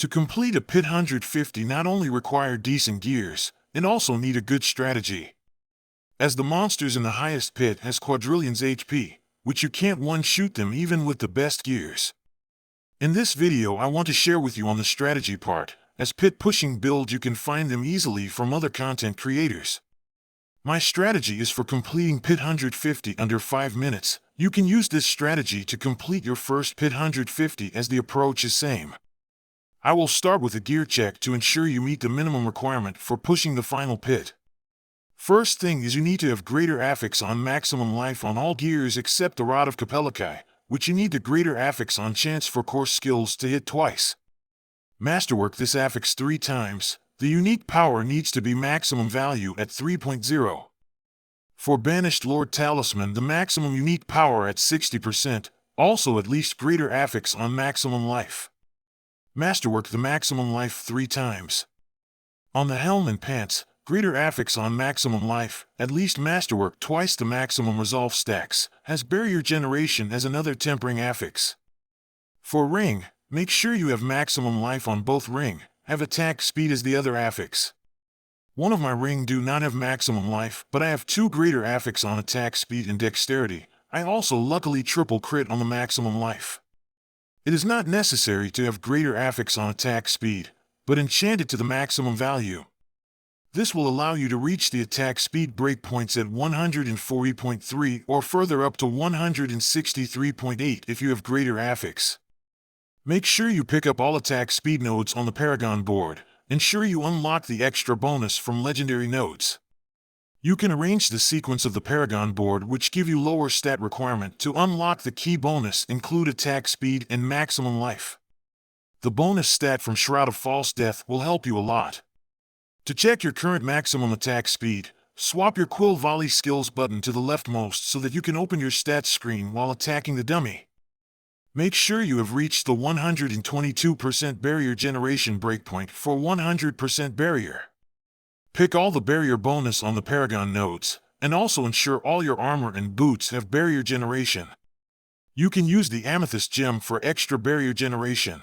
To complete a Pit 150 not only require decent gears, it also need a good strategy. As the monsters in the highest pit has quadrillions HP, which you can't one-shoot them even with the best gears. In this video I want to share with you on the strategy part, as pit pushing build you can find them easily from other content creators. My strategy is for completing Pit 150 under 5 minutes. You can use this strategy to complete your first Pit 150 as the approach is same. I will start with a gear check to ensure you meet the minimum requirement for pushing the final pit. First thing is you need to have greater affix on maximum life on all gears except the Rod of Kapelikai, which you need the greater affix on chance for course skills to hit twice. Masterwork this affix 3 times. The unique power needs to be maximum value at 3.0. For Banished Lord Talisman the maximum unique power at 60%, also at least greater affix on maximum life. Masterwork the maximum life 3 times. On the helm and pants, greater affix on maximum life, at least masterwork twice the maximum resolve stacks, has barrier generation as another tempering affix. For ring, make sure you have maximum life on both ring, have attack speed as the other affix. One of my ring do not have maximum life, but I have 2 greater affix on attack speed and dexterity. I also luckily triple crit on the maximum life. It is not necessary to have greater affix on attack speed, but enchant it to the maximum value. This will allow you to reach the attack speed breakpoints at 140.3 or further up to 163.8 if you have greater affix. Make sure you pick up all attack speed nodes on the Paragon board. Ensure you unlock the extra bonus from legendary nodes. You can arrange the sequence of the Paragon board which give you lower stat requirement to unlock the key bonus include attack speed and maximum life. The bonus stat from Shroud of False Death will help you a lot. To check your current maximum attack speed, swap your Quill Volley skills button to the leftmost so that you can open your stats screen while attacking the dummy. Make sure you have reached the 122% barrier generation breakpoint for 100% barrier. Pick all the barrier bonus on the Paragon nodes, and also ensure all your armor and boots have barrier generation. You can use the Amethyst gem for extra barrier generation.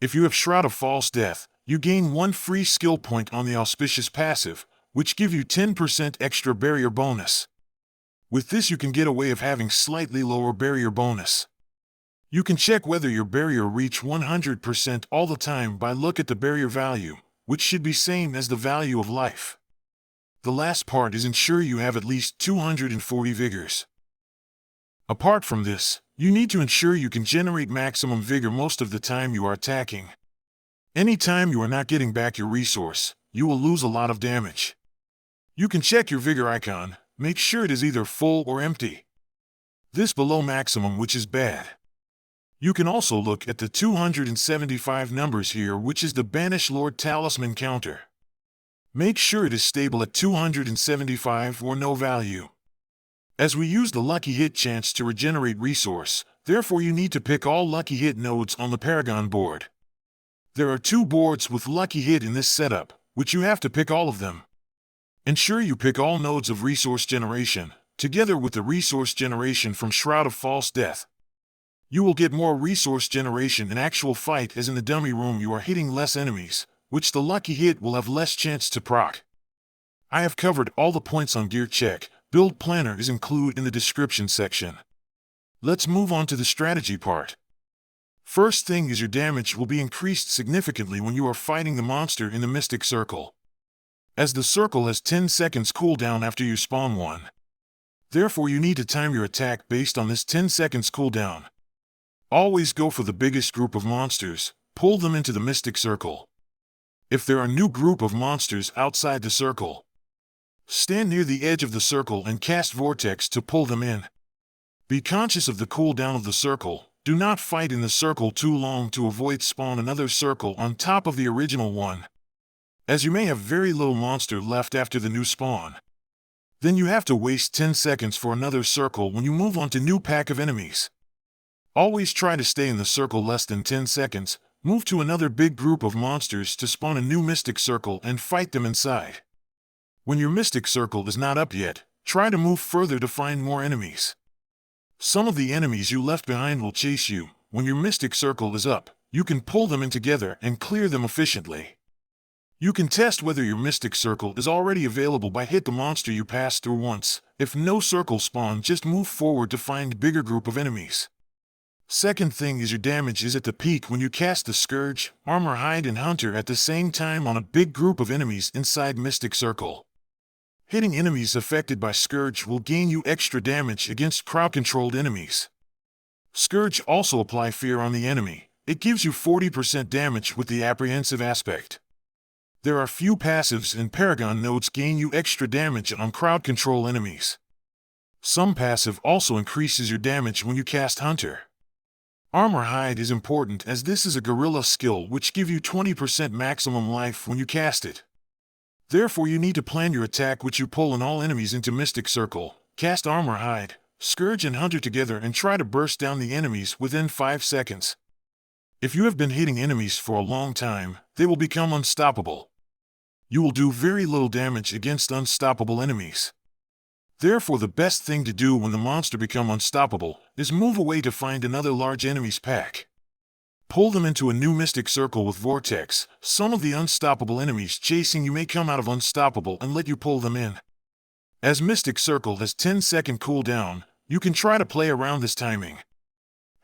If you have Shroud of False Death, you gain 1 free skill point on the Auspicious passive, which give you 10% extra barrier bonus. With this you can get away of having slightly lower barrier bonus. You can check whether your barrier reach 100% all the time by look at the barrier value, which should be same as the value of life. The last part is ensure you have at least 240 vigors. Apart from this, you need to ensure you can generate maximum vigor most of the time you are attacking. Anytime you are not getting back your resource, you will lose a lot of damage. You can check your vigor icon, make sure it is either full or empty. This below maximum which is bad. You can also look at the 275 numbers here which is the Banished Lord Talisman counter. Make sure it is stable at 275 or no value. As we use the lucky hit chance to regenerate resource, therefore you need to pick all lucky hit nodes on the Paragon board. There are 2 boards with lucky hit in this setup, which you have to pick all of them. Ensure you pick all nodes of resource generation, together with the resource generation from Shroud of False Death. You will get more resource generation in actual fight as in the dummy room you are hitting less enemies, which the lucky hit will have less chance to proc. I have covered all the points on gear check. Build planner is included in the description section. Let's move on to the strategy part. First thing is your damage will be increased significantly when you are fighting the monster in the Mystic Circle. As the circle has 10 seconds cooldown after you spawn one. Therefore you need to time your attack based on this 10 seconds cooldown. Always go for the biggest group of monsters, pull them into the Mystic Circle. If there are new group of monsters outside the circle, stand near the edge of the circle and cast Vortex to pull them in. Be conscious of the cooldown of the circle, do not fight in the circle too long to avoid spawn another circle on top of the original one, as you may have very little monster left after the new spawn. Then you have to waste 10 seconds for another circle when you move on to new pack of enemies. Always try to stay in the circle less than 10 seconds, move to another big group of monsters to spawn a new Mystic Circle and fight them inside. When your Mystic Circle is not up yet, try to move further to find more enemies. Some of the enemies you left behind will chase you. When your Mystic Circle is up, You can pull them in together and clear them efficiently. You can test whether your Mystic Circle is already available by hit the monster you passed through once. If no circle spawn, just move forward to find bigger group of enemies. Second thing is your damage is at the peak when you cast the Scourge, Armor Hide and Hunter at the same time on a big group of enemies inside Mystic Circle. Hitting enemies affected by Scourge will gain you extra damage against crowd-controlled enemies. Scourge also apply fear on the enemy. It gives you 40% damage with the apprehensive aspect. There are few passives and Paragon nodes gain you extra damage on crowd control enemies. Some passive also increases your damage when you cast Hunter. Armor Hide is important as this is a guerrilla skill which give you 20% maximum life when you cast it. Therefore you need to plan your attack which you pull in all enemies into Mystic Circle, cast Armor Hide, Scourge and Hunter together and try to burst down the enemies within 5 seconds. If you have been hitting enemies for a long time, they will become unstoppable. You will do very little damage against unstoppable enemies. Therefore the best thing to do when the monster become unstoppable is move away to find another large enemies pack. Pull them into a new Mystic Circle with Vortex. Some of the unstoppable enemies chasing you may come out of unstoppable and let you pull them in. As Mystic Circle has 10-second cooldown, you can try to play around this timing.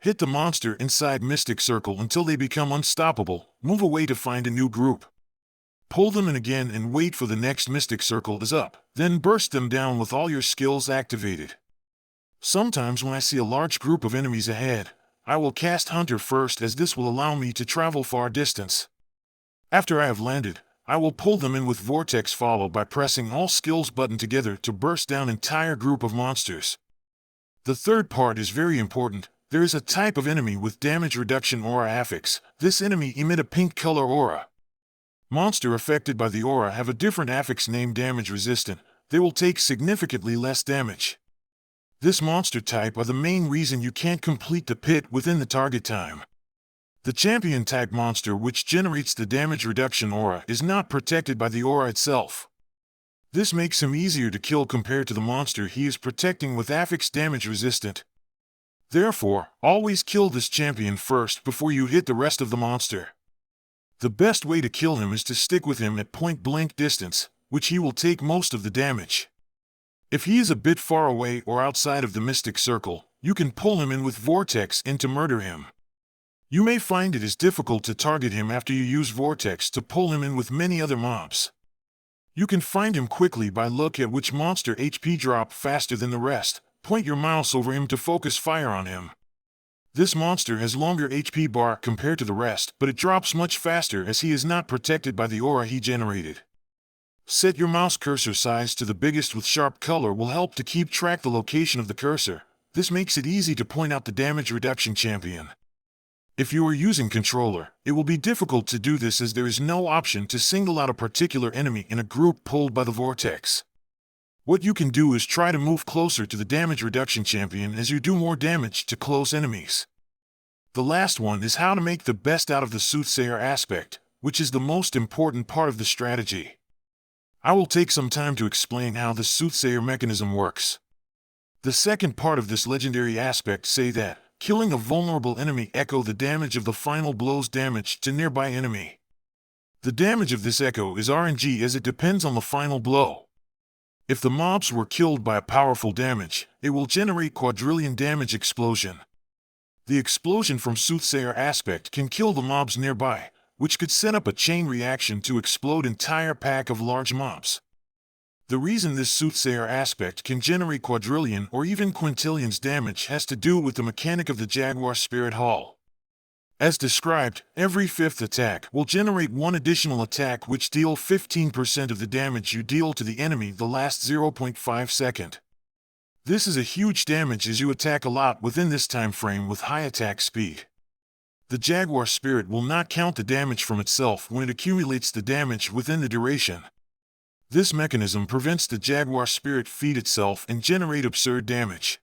Hit the monster inside Mystic Circle until they become unstoppable, move away to find a new group. Pull them in again and wait for the next Mystic Circle is up, then burst them down with all your skills activated. Sometimes when I see a large group of enemies ahead, I will cast Hunter first as this will allow me to travel far distance. After I have landed, I will pull them in with Vortex followed by pressing all skills button together to burst down entire group of monsters. The third part is very important. There is a type of enemy with damage reduction aura affix. This enemy emit a pink color aura. Monster affected by the aura have a different affix named damage resistant. They will take significantly less damage. This monster type are the main reason you can't complete the pit within the target time. The champion type monster which generates the damage reduction aura is not protected by the aura itself. This makes him easier to kill compared to the monster he is protecting with affix damage resistant. Therefore, always kill this champion first before you hit the rest of the monster. The best way to kill him is to stick with him at point-blank distance, which he will take most of the damage. If he is a bit far away or outside of the Mystic Circle, you can pull him in with Vortex in to murder him. You may find it is difficult to target him after you use Vortex to pull him in with many other mobs. You can find him quickly by look at which monster HP drop faster than the rest. Point your mouse over him to focus fire on him. This monster has longer HP bar compared to the rest, but it drops much faster as he is not protected by the aura he generated. Set your mouse cursor size to the biggest with sharp color will help to keep track the location of the cursor. This makes it easy to point out the damage reduction champion. If you are using controller, it will be difficult to do this as there is no option to single out a particular enemy in a group pulled by the vortex. What you can do is try to move closer to the damage reduction champion as you do more damage to close enemies. The last one is how to make the best out of the Soothsayer aspect, which is the most important part of the strategy. I will take some time to explain how the Soothsayer mechanism works. The second part of this legendary aspect say that, killing a vulnerable enemy echo the damage of the final blow's damage to nearby enemy. The damage of this echo is RNG as it depends on the final blow. If the mobs were killed by a powerful damage, it will generate quadrillion damage explosion. The explosion from Soothsayer aspect can kill the mobs nearby, which could set up a chain reaction to explode entire pack of large mobs. The reason this Soothsayer aspect can generate quadrillion or even quintillions damage has to do with the mechanic of the Jaguar Spirit Hall. As described, every fifth attack will generate one additional attack which deal 15% of the damage you deal to the enemy the last 0.5 second. This is a huge damage as you attack a lot within this time frame with high attack speed. The Jaguar Spirit will not count the damage from itself when it accumulates the damage within the duration. This mechanism prevents the Jaguar Spirit feed itself and generate absurd damage.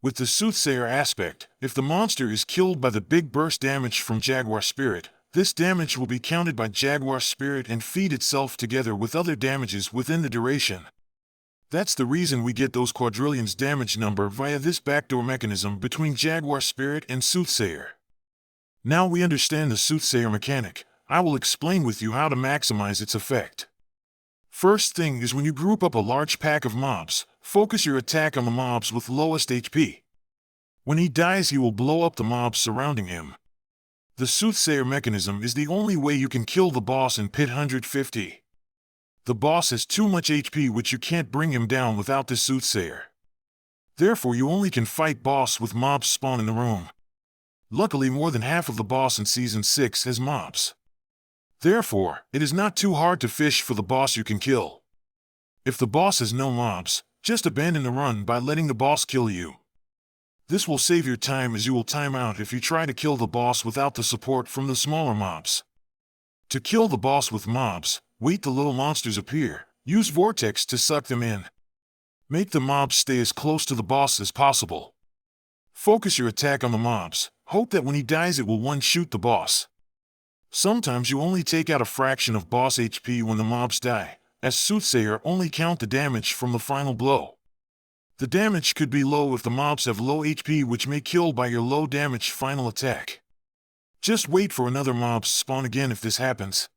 With the Soothsayer aspect, if the monster is killed by the big burst damage from Jaguar Spirit, this damage will be counted by Jaguar Spirit and feed itself together with other damages within the duration. That's the reason we get those quadrillions damage number via this backdoor mechanism between Jaguar Spirit and Soothsayer. Now we understand the Soothsayer mechanic, I will explain with you how to maximize its effect. First thing is when you group up a large pack of mobs, focus your attack on the mobs with lowest HP. When he dies, he will blow up the mobs surrounding him. The Soothsayer mechanism is the only way you can kill the boss in Pit 150. The boss has too much HP which you can't bring him down without the Soothsayer. Therefore you only can fight boss with mobs spawn in the room. Luckily more than half of the boss in Season 6 has mobs. Therefore, it is not too hard to fish for the boss you can kill. If the boss has no mobs, just abandon the run by letting the boss kill you. This will save your time as you will time out if you try to kill the boss without the support from the smaller mobs. To kill the boss with mobs, wait till little monsters appear, use Vortex to suck them in. Make the mobs stay as close to the boss as possible. Focus your attack on the mobs, hope that when he dies it will one-shoot the boss. Sometimes you only take out a fraction of boss HP when the mobs die, as Soothsayer only count the damage from the final blow. The damage could be low if the mobs have low HP which may kill by your low damage final attack. Just wait for another mob spawn again if this happens.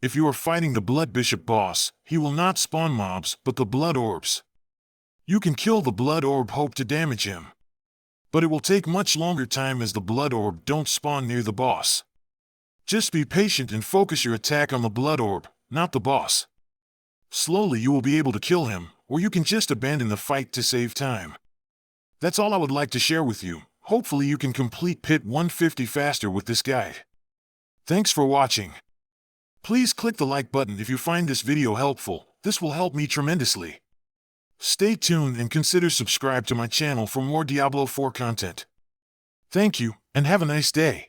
If you are fighting the Blood Bishop boss, he will not spawn mobs but the Blood Orbs. You can kill the Blood Orb hope to damage him. But it will take much longer time as the Blood Orb don't spawn near the boss. Just be patient and focus your attack on the Blood Orb, not the boss. Slowly you will be able to kill him, or you can just abandon the fight to save time. That's all I would like to share with you. Hopefully you can complete Pit 150 faster with this guide. Thanks for watching. Please click the like button if you find this video helpful, this will help me tremendously. Stay tuned and consider subscribe to my channel for more Diablo 4 content. Thank you, and have a nice day.